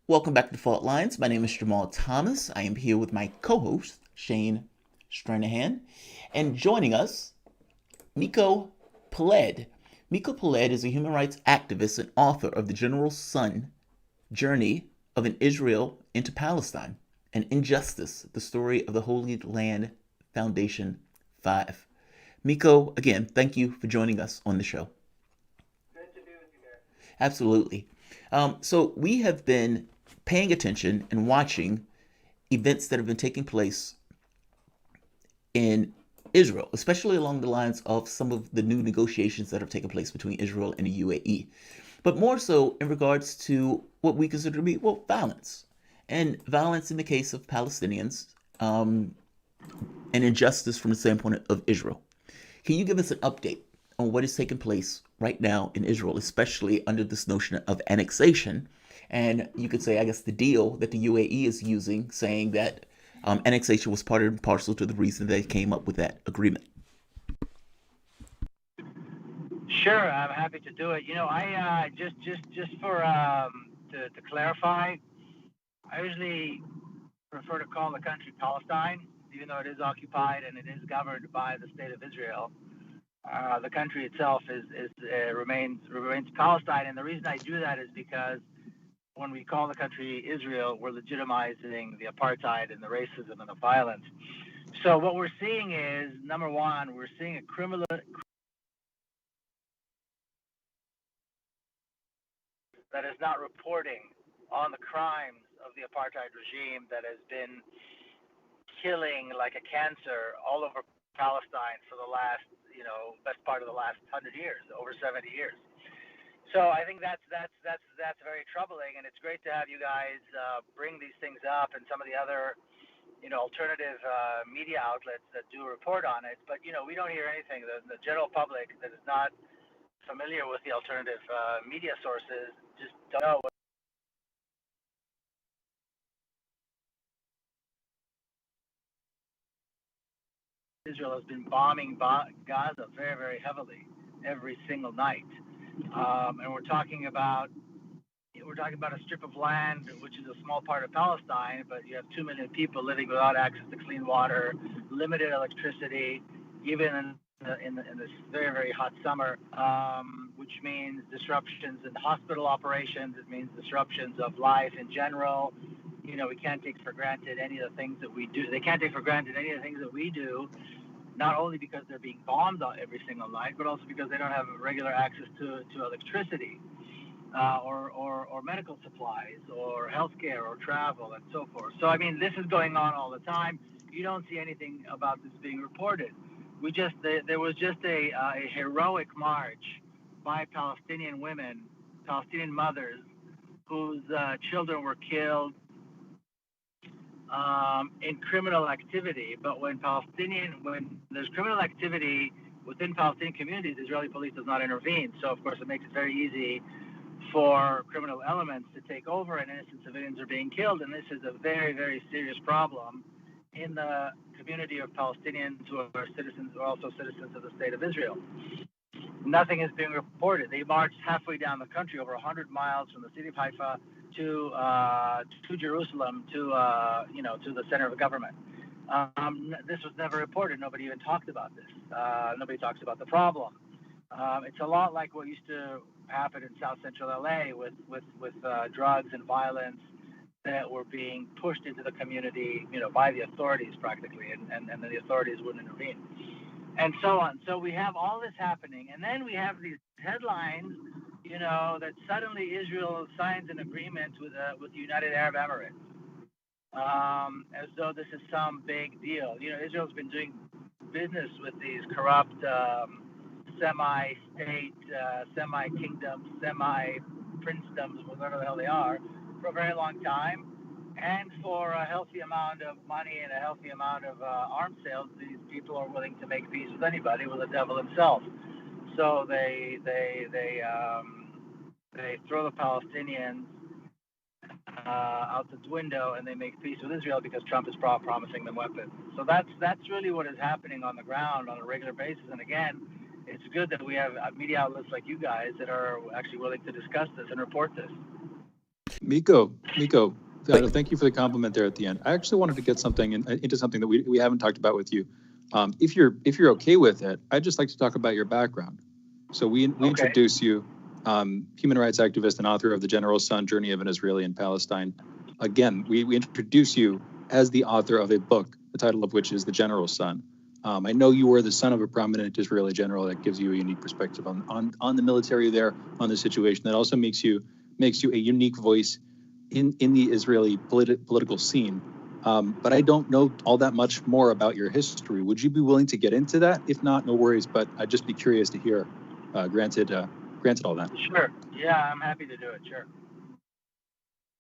Welcome back to Fault Lines. My name is Jamarl Thomas. I am here with my co-host, Shane Stranahan, and joining us, Miko Peled. Miko Peled is a human rights activist and author of The General Sun Journey of an Israel into Palestine, and Injustice, the story of the Holy Land Foundation 5. Miko, again, thank you for joining us on the show. Absolutely. So we have been paying attention and watching events that have been taking place in Israel, especially along the lines of some of the new negotiations that have taken place between Israel and the UAE, but more so in regards to what we consider to be, well, violence. And violence in the case of Palestinians, and injustice from the standpoint of Israel. Can you give us an update on what is taking place right now in Israel, especially under this notion of annexation? And you could say, I guess, the deal that the UAE is using, saying that annexation was part and parcel to the reason they came up with that agreement. Sure, I'm happy to do it. I just for to clarify, I usually prefer to call the country Palestine, even though it is occupied and it is governed by the state of Israel. The country itself remains Palestine, and the reason I do that is because when we call the country Israel, we're legitimizing the apartheid and the racism and the violence. So what we're seeing is, number one, we're seeing a criminal that is not reporting on the crimes of the apartheid regime that has been killing like a cancer all over Palestine for the last, best part of the last 100 years, over 70 years. So I think that's very troubling, and it's great to have you guys bring these things up and some of the other, alternative media outlets that do report on it. But we don't hear anything. The general public that is not familiar with the alternative media sources just don't know. Israel has been bombing Gaza very, very heavily every single night, and we're talking about a strip of land which is a small part of Palestine, but you have 2 million people living without access to clean water, limited electricity, even in this very, very hot summer, which means disruptions in hospital operations. It means disruptions of life in general. We can't take for granted any of the things that we do. They can't take for granted any of the things that we do, not only because they're being bombed every single night, but also because they don't have regular access to electricity, or medical supplies, or healthcare, or travel, and so forth. So, I mean, this is going on all the time. You don't see anything about this being reported. There was just a heroic march by Palestinian women, Palestinian mothers, whose children were killed in criminal activity. But when there's criminal activity within Palestinian communities, Israeli police does not intervene. So, of course, it makes it very easy for criminal elements to take over, and innocent civilians are being killed. And this is a very, very serious problem in the community of Palestinians who are citizens, who are also citizens of the state of Israel. Nothing is being reported. They marched halfway down the country, over 100 miles from the city of Haifa to Jerusalem, to the center of government. This was never reported. Nobody even talked about this. Nobody talks about the problem. It's a lot like what used to happen in South Central LA with drugs and violence that were being pushed into the community, by the authorities practically, and then the authorities wouldn't intervene, and so on. So we have all this happening, and then we have these headlines, that suddenly Israel signs an agreement with the United Arab Emirates, as though this is some big deal. Israel's been doing business with these corrupt semi-state, semi-kingdoms, semi-princedoms, whatever the hell they are, for a very long time. And for a healthy amount of money and a healthy amount of arms sales, these people are willing to make peace with anybody, with the devil himself. So they throw the Palestinians out the window, and they make peace with Israel because Trump is promising them weapons. So that's really what is happening on the ground on a regular basis. And again, it's good that we have media outlets like you guys that are actually willing to discuss this and report this. Miko, But thank you for the compliment there at the end. I actually wanted to get into something that we haven't talked about with you. If you're okay with it, I'd just like to talk about your background. So we Okay. introduce you, human rights activist and author of The General's Son: Journey of an Israeli in Palestine. Again, we introduce you as the author of a book, the title of which is The General's Son. I know you were the son of a prominent Israeli general. That gives you a unique perspective on the military there, on the situation. That also makes you a unique voice in the Israeli political scene. But I don't know all that much more about your history. Would you be willing to get into that? If not, no worries. But I'd just be curious to hear. Granted all that. Sure. Yeah, I'm happy to do it. Sure.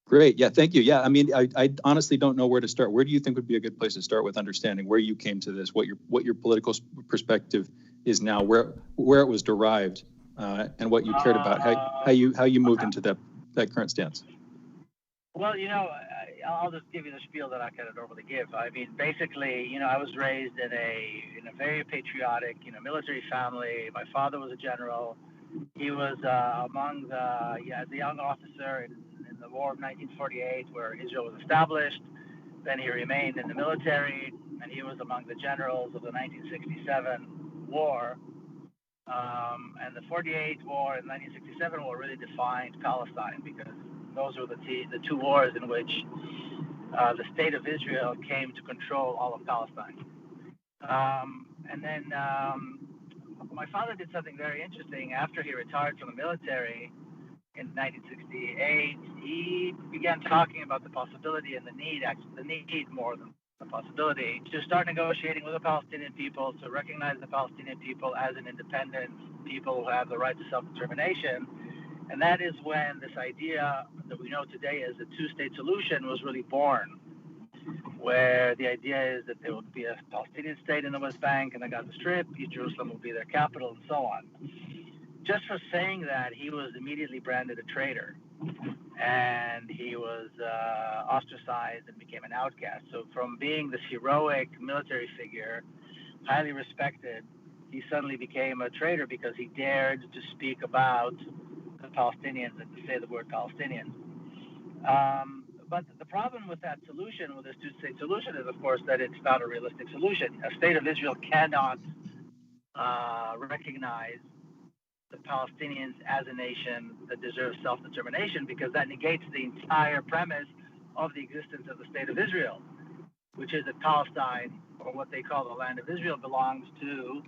Great. Yeah, thank you. Yeah, I mean, I honestly don't know where to start. Where do you think would be a good place to start with understanding where you came to this, what your political perspective is now, where it was derived, and what you cared about, how you moved into that current stance? Well, I'll just give you the spiel that I kind of normally give. I mean, basically, I was raised in a very patriotic, military family. My father was a general. He was among the young officer in the War of 1948, where Israel was established. Then he remained in the military, and he was among the generals of the 1967 war. And the 48 war and 1967 war really defined Palestine, because those were the two wars in which the state of Israel came to control all of Palestine. And then my father did something very interesting. After he retired from the military in 1968, he began talking about the possibility and the need more than the possibility, to start negotiating with the Palestinian people, to recognize the Palestinian people as an independent people who have the right to self-determination. And that is when this idea that we know today as the two-state solution was really born, where the idea is that there would be a Palestinian state in the West Bank and the Gaza Strip, East Jerusalem would be their capital, and so on. Just for saying that, he was immediately branded a traitor, and he was ostracized and became an outcast. So from being this heroic military figure, highly respected, he suddenly became a traitor because he dared to speak about the Palestinians and to say the word Palestinians. But the problem with that solution, with this two-state solution, is, of course, that it's not a realistic solution. A state of Israel cannot recognize the Palestinians as a nation that deserves self-determination, because that negates the entire premise of the existence of the state of Israel, which is that Palestine, or what they call the land of Israel, belongs to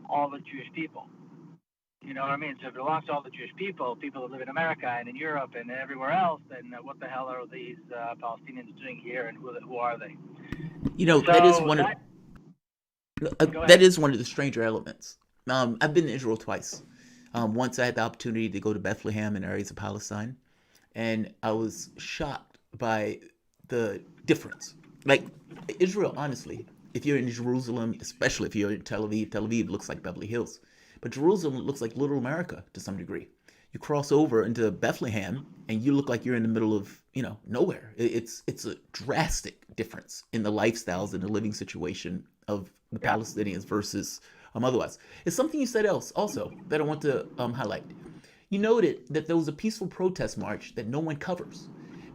all the Jewish people. You know what I mean? So if it belongs to all the Jewish people that live in America and in Europe and everywhere else, then what the hell are these Palestinians doing here, and who are they? That is one of the stranger elements. I've been to Israel twice. Once I had the opportunity to go to Bethlehem and areas of Palestine, and I was shocked by the difference. Like, Israel, honestly, if you're in Jerusalem, especially if you're in Tel Aviv looks like Beverly Hills. But Jerusalem looks like Little America to some degree. You cross over into Bethlehem, and you look like you're in the middle of, nowhere. It's a drastic difference in the lifestyles and the living situation of the Palestinians versus otherwise. It's something you said also that I want to highlight. You noted that there was a peaceful protest march that no one covers,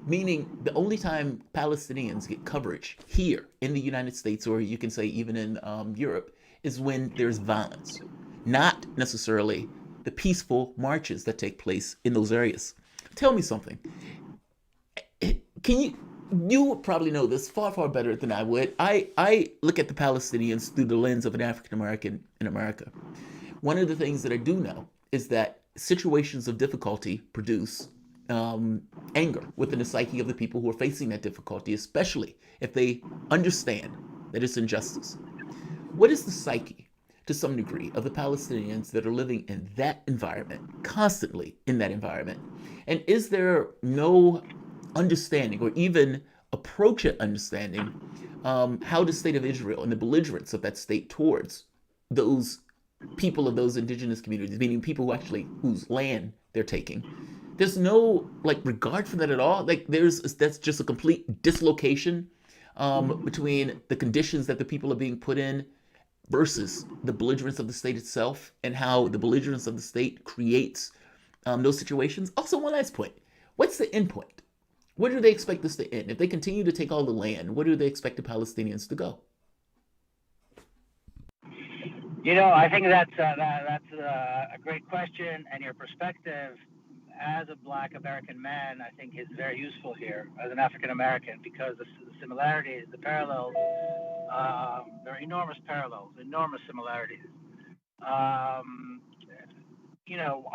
meaning the only time Palestinians get coverage here in the United States, or you can say even in Europe, is when there's violence, not necessarily the peaceful marches that take place in those areas. Tell me something. You would probably know this far, far better than I would. I look at the Palestinians through the lens of an African American in America. One of the things that I do know is that situations of difficulty produce anger within the psyche of the people who are facing that difficulty, especially if they understand that it's injustice. What is the psyche, to some degree, of the Palestinians that are living in that environment, constantly in that environment? And is there no understanding, or even approach at understanding, how the state of Israel and the belligerence of that state towards those people of those indigenous communities, meaning people whose land they're taking, there's no regard for that at all? That's just a complete dislocation between the conditions that the people are being put in versus the belligerence of the state itself, and how the belligerence of the state creates those situations. Also, one last point: what's the end point? Where do they expect this to end? If they continue to take all the land, where do they expect the Palestinians to go? I think that's a great question, and your perspective as a Black American man, I think, is very useful here as an African American, because the similarities, the parallels, there are enormous parallels, enormous similarities. I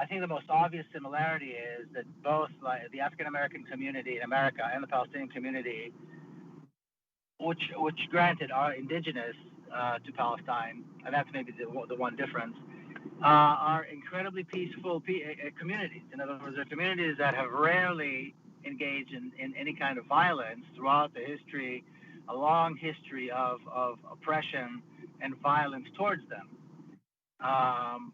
think the most obvious similarity is that both the African American community in America and the Palestinian community, which granted are indigenous to Palestine, and that's maybe the one difference, are incredibly peaceful communities. In other words, they're communities that have rarely engaged in any kind of violence throughout the history, a long history of oppression and violence towards them.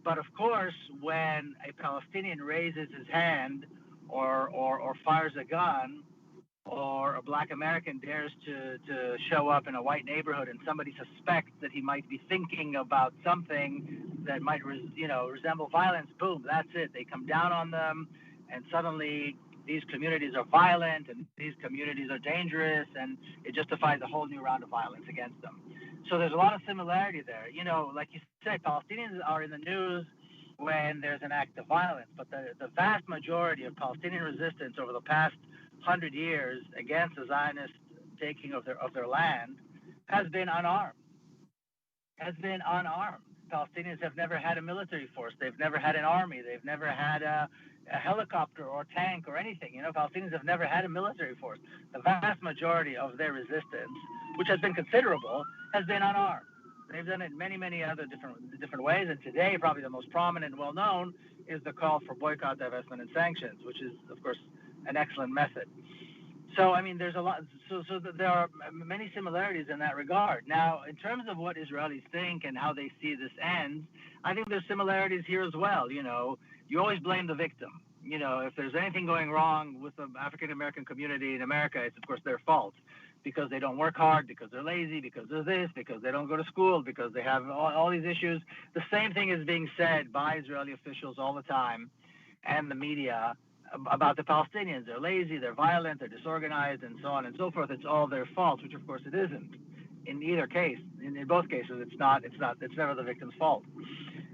But of course, when a Palestinian raises his hand or fires a gun, or a Black American dares to show up in a white neighborhood and somebody suspects that he might be thinking about something that might resemble violence, boom, that's it. They come down on them, and suddenly these communities are violent and these communities are dangerous, and it justifies a whole new round of violence against them. So there's a lot of similarity there. Like you said, Palestinians are in the news when there's an act of violence, but the vast majority of Palestinian resistance over the past 100 years against the Zionist taking of their land has been unarmed. Palestinians have never had a military force. They've never had an army. They've never had a helicopter or tank or anything. Palestinians have never had a military force. The vast majority of their resistance, which has been considerable, has been unarmed. They've done it in many, many other different ways. And today, probably the most prominent and well-known is the call for boycott, divestment, and sanctions, which is, of course, an excellent method. So, there's a lot. So there are many similarities in that regard. Now, in terms of what Israelis think and how they see this end, I think there's similarities here as well. You always blame the victim. If there's anything going wrong with the African American community in America, it's of course their fault, because they don't work hard, because they're lazy, because they're this, because they don't go to school, because they have all these issues. The same thing is being said by Israeli officials all the time, and the media, about the Palestinians. They're lazy, they're violent, they're disorganized, and so on and so forth. It's all their fault, which of course it isn't. In either case, in both cases, it's never the victim's fault.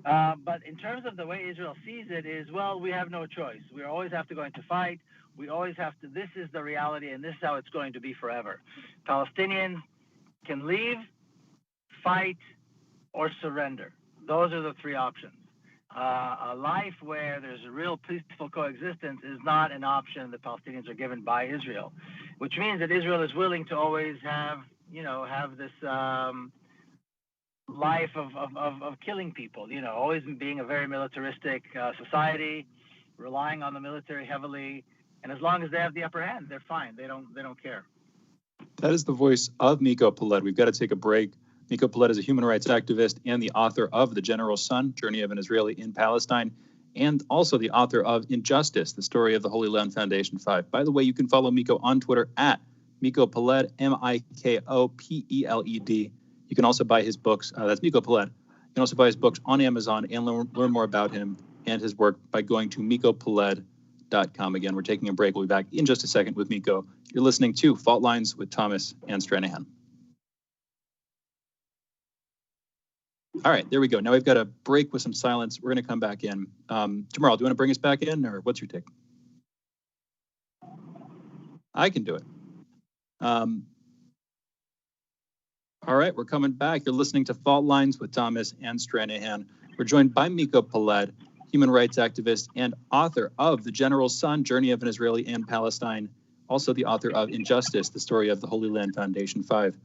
But in terms of the way Israel sees it is, well, we have no choice. We always have to go into fight. We always have to, this is the reality, and this is how it's going to be forever. Palestinians can leave, fight, or surrender. Those are the three options. A life where there's a real peaceful coexistence is not an option that Palestinians are given by Israel, which means that Israel is willing to always have this life of killing people, always being a very militaristic society, relying on the military heavily, and as long as they have the upper hand, they're fine. They don't care. That is the voice of Miko Peled. We've got to take a break. Miko Peled is a human rights activist and the author of The General Son, Journey of an Israeli in Palestine, and also the author of Injustice, the story of the Holy Land Foundation 5. By the way, you can follow Miko on Twitter at Miko Peled, Mikopeled. You can also buy his books. That's Miko Peled. You can also buy his books on Amazon and learn more about him and his work by going to mikopeled.com. Again, we're taking a break. We'll be back in just a second with Miko. You're listening to Fault Lines with Thomas and Stranahan. All right, there we go. Now we've got a break with some silence. We're going to come back in. Jamarl, do you want to bring us back in, or what's your take? I can do it. All right, we're coming back. You're listening to Fault Lines with Thomas and Stranahan. We're joined by Miko Peled, human rights activist and author of The General Son, Journey of an Israeli in Palestine, also the author of Injustice, the story of the Holy Land Foundation 5.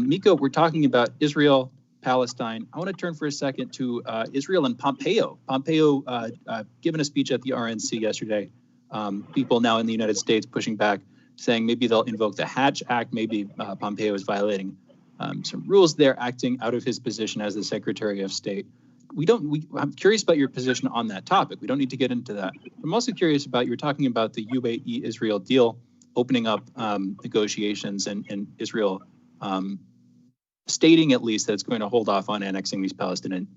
Miko, we're talking about Israel, Palestine. I want to turn for a second to Israel and Pompeo. Pompeo given a speech at the RNC yesterday. People now in the United States pushing back, saying maybe they'll invoke the Hatch Act. Maybe Pompeo is violating some rules there, acting out of his position as the Secretary of State. I'm curious about your position on that topic. We don't need to get into that. I'm also curious about, you were talking about the UAE-Israel deal, opening up negotiations, and Israel stating at least that it's going to hold off on annexing these Palestinian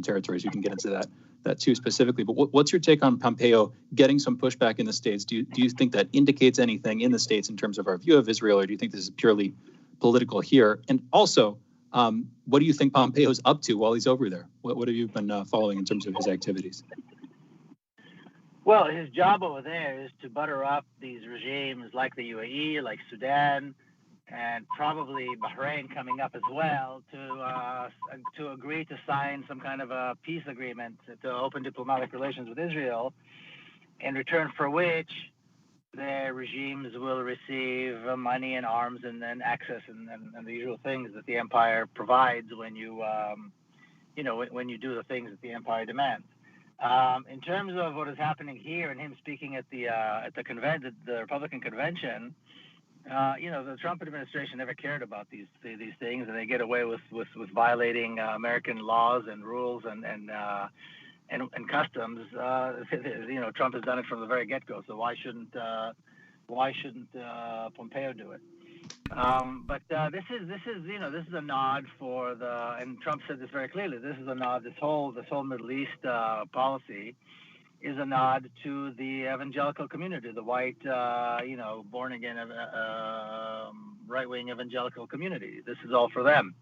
territories. We can get into that. that too specifically. But what's your take on Pompeo getting some pushback in the States? Do you think that indicates anything in the States in terms of our view of Israel, or do you think this is purely political here? And also, what do you think Pompeo's up to while he's over there? What have you been following in terms of his activities? Well, his job over there is to butter up these regimes like the UAE, like Sudan, and probably Bahrain coming up as well, to agree to sign some kind of a peace agreement to open diplomatic relations with Israel, in return for which their regimes will receive money and arms and then access and the usual things that the empire provides when you when you do the things that the empire demands. In terms of what is happening here and him speaking at the Republican convention, the Trump administration never cared about these things, and they get away with violating American laws and rules and customs. Trump has done it from the very get-go. So why shouldn't Pompeo do it? But this is a nod for and Trump said this very clearly. This is a nod. This whole Middle East policy is a nod to the evangelical community, the white, born again, right-wing evangelical community. This is all for them.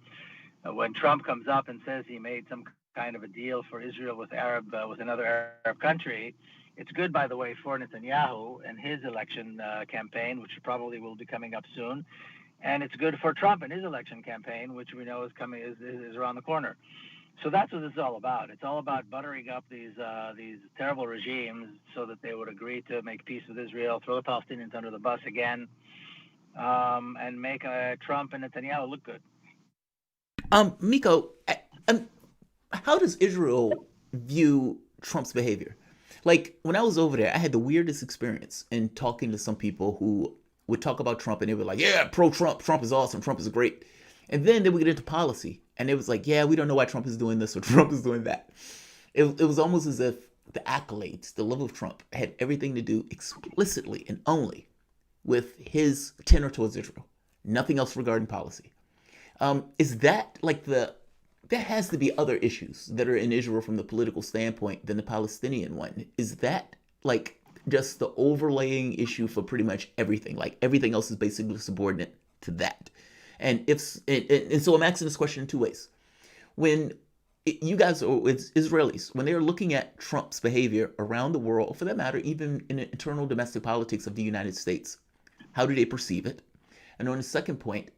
When Trump comes up and says he made some kind of a deal for Israel with another Arab country, it's good, by the way, for Netanyahu and his election campaign, which probably will be coming up soon, and it's good for Trump and his election campaign, which we know is around the corner. So that's what this is all about. It's all about buttering up these terrible regimes so that they would agree to make peace with Israel, throw the Palestinians under the bus again, and make Trump and Netanyahu look good. Miko, how does Israel view Trump's behavior? Like, when I was over there, I had the weirdest experience in talking to some people who would talk about Trump, and they were like, yeah, pro-Trump, Trump is awesome, Trump is great. And then they would get into policy, and it was like, yeah, we don't know why Trump is doing this or Trump is doing that. It was almost as if the accolades, the love of Trump, had everything to do explicitly and only with his tenor towards Israel. Nothing else regarding policy. Is that like there has to be other issues that are in Israel from the political standpoint than the Palestinian one. Is that like just the overlaying issue for pretty much everything? Like everything else is basically subordinate to that. And so I'm asking this question in two ways. When you guys, or it's Israelis, when they're looking at Trump's behavior around the world, or for that matter, even in the internal domestic politics of the United States, how do they perceive it? And on the second point,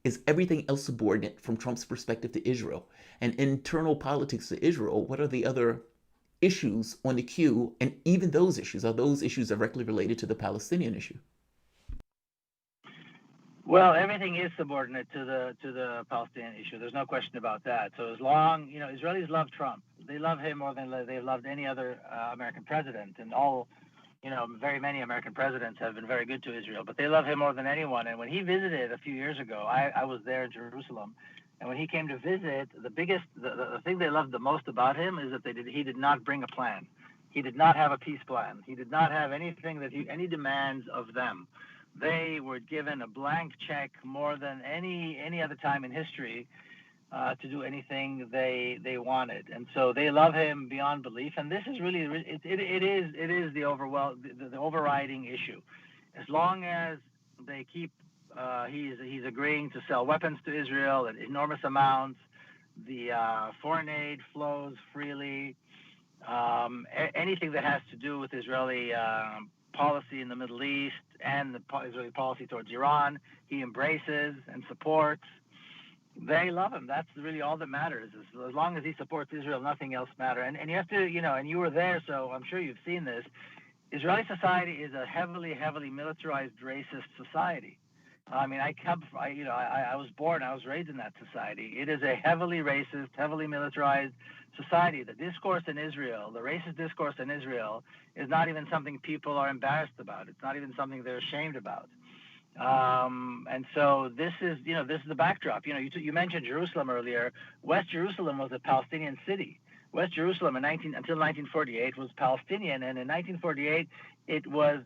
is everything else subordinate from Trump's perspective to Israel? And internal politics to Israel, what are the other issues on the queue? And even those issues, are those issues directly related to the Palestinian issue? Well, everything is subordinate to the Palestinian issue. There's no question about that. So as long, Israelis love Trump. They love him more than they've loved any other American president. And very many American presidents have been very good to Israel, but they love him more than anyone. And when he visited a few years ago, I was there in Jerusalem. And when he came to visit, the thing they loved the most about him is that he did not bring a plan. He did not have a peace plan. He did not have anything any demands of them. They were given a blank check more than any other time in history to do anything they wanted, and so they love him beyond belief. And this is really it is the overriding issue. As long as they keep he's agreeing to sell weapons to Israel at enormous amounts, the foreign aid flows freely. Anything that has to do with Israeli policy in the Middle East and the Israeli policy towards Iran, he embraces and supports. They love him. That's really all that matters. As long as he supports Israel, nothing else matters. And you have to, and you were there, so I'm sure you've seen this. Israeli society is a heavily militarized, racist society. I mean, I was born, I was raised in that society. It is a heavily racist, heavily militarized society. The discourse in Israel, the racist discourse in Israel, is not even something people are embarrassed about. It's not even something they're ashamed about. And so this is the backdrop. You mentioned Jerusalem earlier. West Jerusalem was a Palestinian city. West Jerusalem until 1948 was Palestinian, and in 1948 it was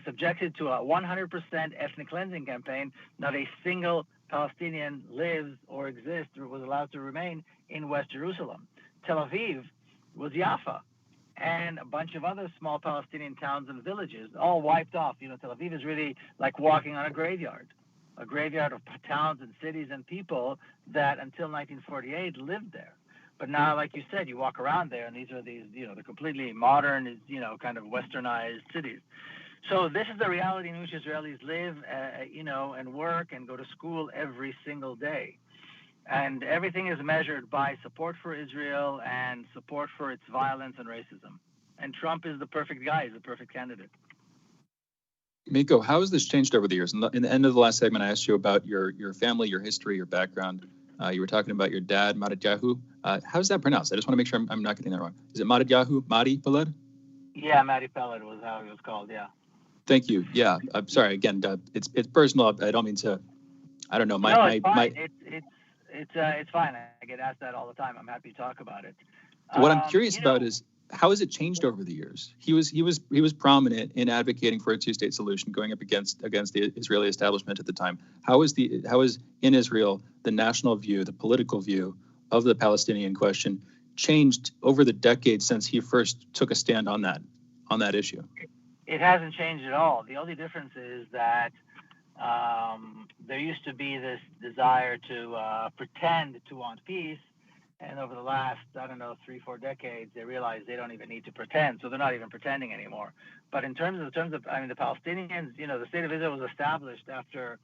subjected to a 100% ethnic cleansing campaign. Not a single Palestinian lives or exists or was allowed to remain in West Jerusalem. Tel Aviv was Jaffa, and a bunch of other small Palestinian towns and villages, all wiped off. Tel Aviv is really like walking on a graveyard of towns and cities and people that until 1948 lived there. But now, like you said, you walk around there, and these are the completely modern, kind of westernized cities. So this is the reality in which Israelis live, and work and go to school every single day. And everything is measured by support for Israel and support for its violence and racism. And Trump is the perfect guy. He's the perfect candidate. Miko, how has this changed over the years? In the end of the last segment, I asked you about your family, your history, your background. You were talking about your dad, Maradyahu. How's that pronounced? I just want to make sure I'm not getting that wrong. Is it Maradyahu? Madi Peled? Yeah, Madi Peled was how he was called, yeah. Thank you. Yeah, I'm sorry. Again, it's personal. I don't mean to. I don't know. No, it's fine. It's fine. I get asked that all the time. I'm happy to talk about it. What I'm curious about is how has it changed over the years? He was prominent in advocating for a two-state solution, going up against the Israeli establishment at the time. How is in Israel the national view, the political view of the Palestinian question changed over the decades since he first took a stand on that issue? It hasn't changed at all. The only difference is that there used to be this desire to pretend to want peace, and over the last, 3-4 decades, they realized they don't even need to pretend, so they're not even pretending anymore. But in terms of, the Palestinians, the state of Israel was established after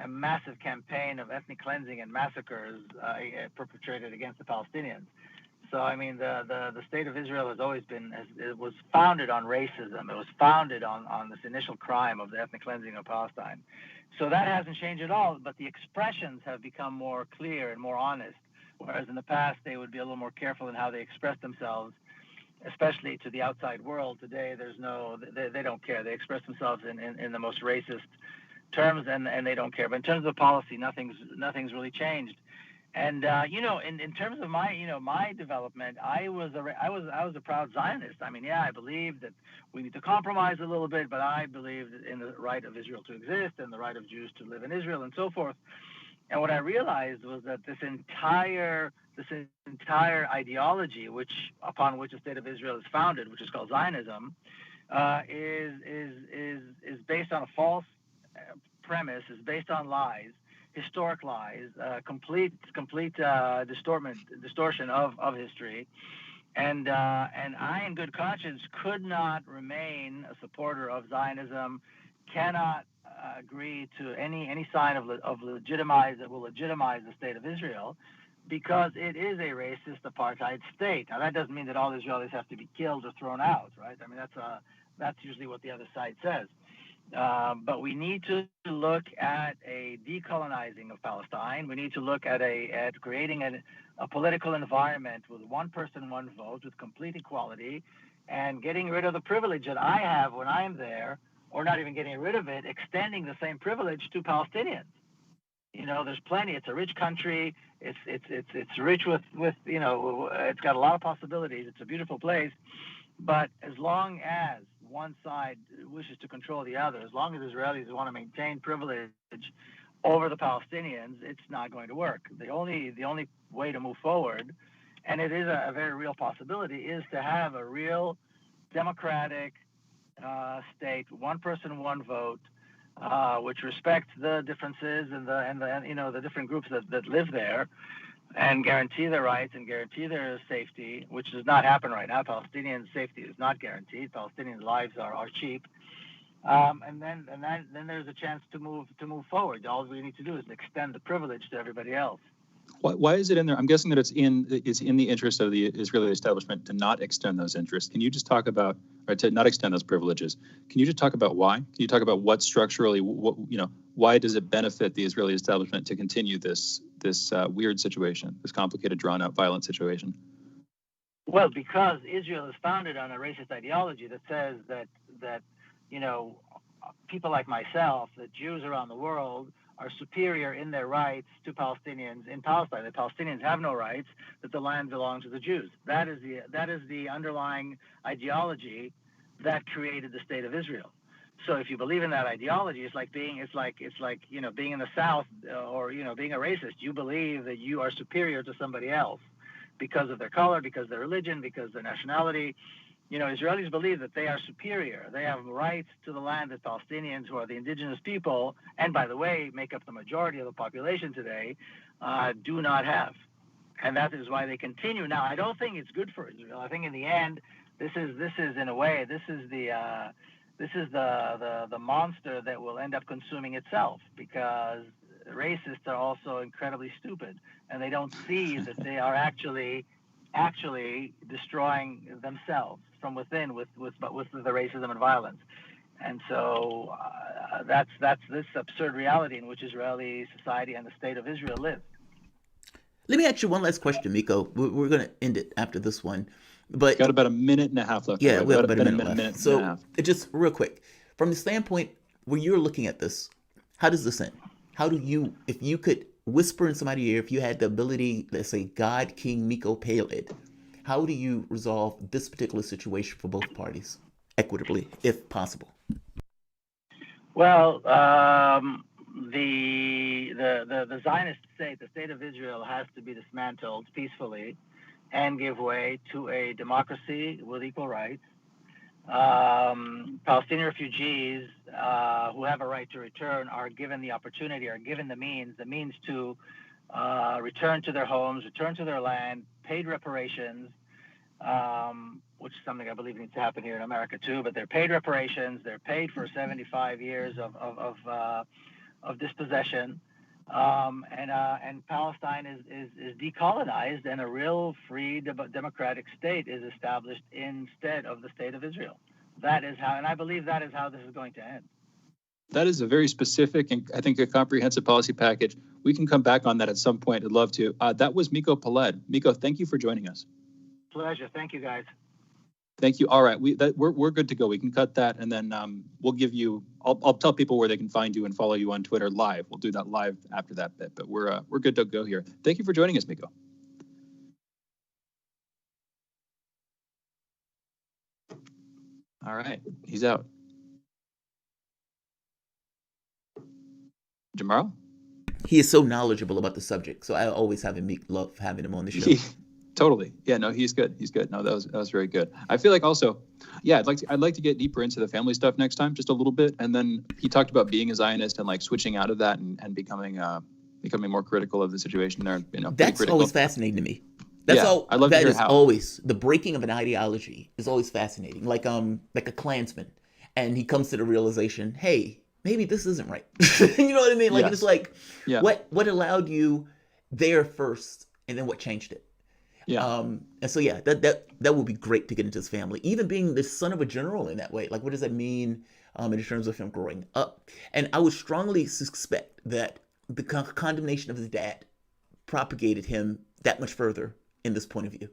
a massive campaign of ethnic cleansing and massacres perpetrated against the Palestinians. So, the state of Israel has always been, it was founded on racism. It was founded on this initial crime of the ethnic cleansing of Palestine. So that hasn't changed at all, but the expressions have become more clear and more honest, whereas in the past they would be a little more careful in how they express themselves, especially to the outside world. Today, they don't care. They express themselves in the most racist terms, and they don't care. But in terms of policy, nothing's really changed. And in terms of my development, I was a proud Zionist. I believed that we need to compromise a little bit, but I believed in the right of Israel to exist and the right of Jews to live in Israel and so forth. And what I realized was that this entire ideology, upon which the state of Israel is founded, which is called Zionism, is based on a false premise, is based on lies. Historic lies, complete distortion of history, and I, in good conscience, could not remain a supporter of Zionism, cannot agree to any sign that will legitimize the state of Israel, because it is a racist apartheid state. Now that doesn't mean that all Israelis have to be killed or thrown out, right? That's usually what the other side says. But we need to look at a decolonizing of Palestine. We need to look at creating a political environment with one person, one vote, with complete equality, and getting rid of the privilege that I have when I'm there, or not even getting rid of it, extending the same privilege to Palestinians. There's plenty. It's a rich country. It's rich with it's got a lot of possibilities. It's a beautiful place. But as long as one side wishes to control the other, as long as Israelis want to maintain privilege over the Palestinians, it's not going to work. The only way to move forward, and it is a very real possibility, is to have a real democratic state, one person, one vote, which respects the differences and the different groups that live there, and guarantee their rights and guarantee their safety, which does not happen right now. Palestinian safety is not guaranteed. Palestinian lives are cheap, and then there's a chance to move forward. All we need to do is extend the privilege to everybody else. Why is it in there? I'm guessing that it's in the interest of the Israeli establishment to not extend those interests. Can you just talk about, or to not extend those privileges? Can you just talk about why? Can you talk about what structurally, why does it benefit the Israeli establishment to continue this weird situation, this complicated, drawn-out, violent situation? Well, because Israel is founded on a racist ideology that says that people like myself, that Jews around the world, are superior in their rights to Palestinians in Palestine. The Palestinians have no rights, that the land belongs to the Jews. That is the underlying ideology that created the state of Israel. So if you believe in that ideology, it's like being in the South, or being a racist. You believe that you are superior to somebody else. because of their color, because of their religion, because of their nationality. Israelis believe that they are superior. They have rights to the land that Palestinians, who are the indigenous people, and by the way, make up the majority of the population today, do not have. And that is why they continue. Now, I don't think it's good for Israel. I think in the end, this is in a way, this is the monster that will end up consuming itself, because racists are also incredibly stupid, and they don't see that they are actually destroying themselves from within with the racism and violence. And so that's this absurd reality in which Israeli society and the state of Israel live. Let me ask you one last question, Miko. We're going to end it after this one, but Got about a minute and a half left. Yeah, we have about a minute left. Minute So and a half. just real quick, from the standpoint where you're looking at this, how does this end? How do you, if you could whisper in somebody's ear, if you had the ability, let's say God King Miko Peled, how do you resolve this particular situation for both parties equitably, if possible? Well, the Zionist state, the state of Israel, has to be dismantled peacefully and give way to a democracy with equal rights. Palestinian refugees who have a right to return are given the opportunity, are given the means to return to their homes, return to their land, paid reparations, which is something I believe needs to happen here in America too. But they're paid reparations. They're paid for 75 years of dispossession, and Palestine is decolonized, and a real free democratic state is established instead of the state of Israel. That is how, and I believe that is how this is going to end. That is a very specific and I think a comprehensive policy package. We can come back on that at some point. I'd love to. That was Miko Peled. Miko, thank you for joining us. Pleasure. Thank you, guys. Thank you. All right, we're good to go. We can cut that, and then we'll give you. I'll tell people where they can find you and follow you on Twitter live. We'll do that live after that bit, but we're good to go here. Thank you for joining us, Miko. All right, he's out. Jamarl? He is so knowledgeable about the subject, so I always love having him on the show. Totally. Yeah, no, he's good. He's good. No, that was very good. I feel like also, yeah, I'd like to get deeper into the family stuff next time, just a little bit. And then he talked about being a Zionist and like switching out of that and becoming more critical of the situation there. That's always fascinating to me. That's all. I love that to hear is how. Always the breaking of an ideology is always fascinating. Like a Klansman, and he comes to the realization, hey, maybe this isn't right. You know what I mean? Like, Yes. it's like, Yeah. what allowed you there first, and then what changed it? Yeah. And so yeah, that would be great to get into his family. Even being the son of a general in that way, like what does that mean in terms of him growing up? And I would strongly suspect that the condemnation of his dad propagated him that much further in this point of view.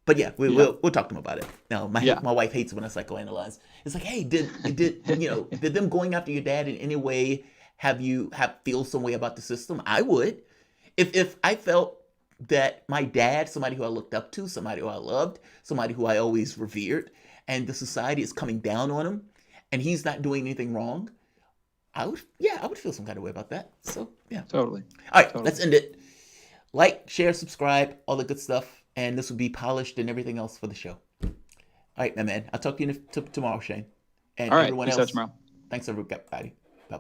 But yeah, we'll talk to him about it. Now, my wife hates it when I psychoanalyze. It's like, hey, did them going after your dad in any way have you feel some way about the system? I would, if I felt that my dad, somebody who I looked up to, somebody who I loved, somebody who I always revered, and the society is coming down on him, and he's not doing anything wrong, I would feel some kind of way about that. So yeah, Totally. All right, Let's end it. Like, share, subscribe, all the good stuff, and this will be polished and everything else for the show. All right, my man. I'll talk to you tomorrow, Shane, and all right, everyone peace else. out tomorrow. Thanks, everybody.